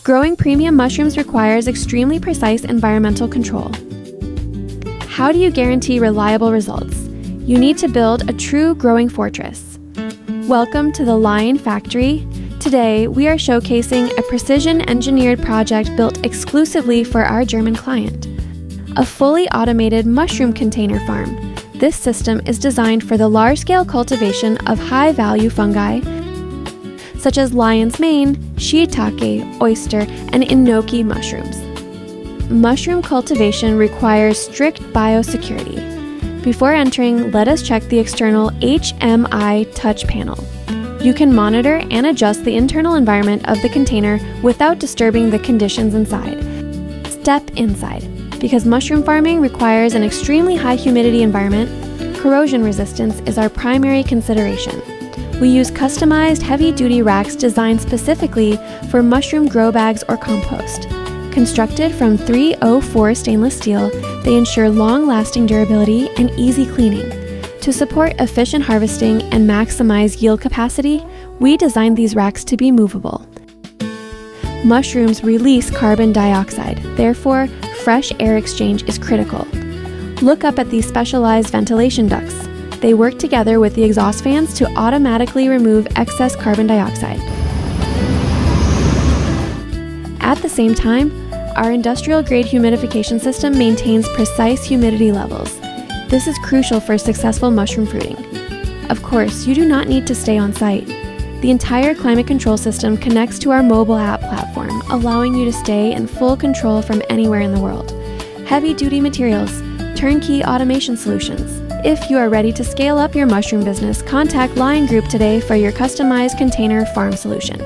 Growing premium mushrooms requires extremely precise environmental control. How do you guarantee reliable results? You need to build a true growing fortress. Welcome to the Lyine factory. Today, we are showcasing a precision-engineered project built exclusively for our German client. A fully automated mushroom container farm. This system is designed for the large-scale cultivation of high-value fungi, such as lion's mane, shiitake, oyster, and enoki mushrooms. Mushroom cultivation requires strict biosecurity. Before entering, let us check the external HMI touch panel. You can monitor and adjust the internal environment of the container without disturbing the conditions inside. Step inside. Because mushroom farming requires an extremely high humidity environment, corrosion resistance is our primary consideration. We use customized heavy-duty racks designed specifically for mushroom grow bags or compost. Constructed from 304 stainless steel, they ensure long-lasting durability and easy cleaning. To support efficient harvesting and maximize yield capacity, we designed these racks to be movable. Mushrooms release carbon dioxide, therefore, fresh air exchange is critical. Look up at these specialized ventilation ducts. They work together with the exhaust fans to automatically remove excess carbon dioxide. At the same time, our industrial-grade humidification system maintains precise humidity levels. This is crucial for successful mushroom fruiting. Of course, you do not need to stay on site. The entire climate control system connects to our mobile app platform, allowing you to stay in full control from anywhere in the world. Heavy-duty materials, turnkey automation solutions. If you are ready to scale up your mushroom business, contact Lyine Group today for your customized container farm solution.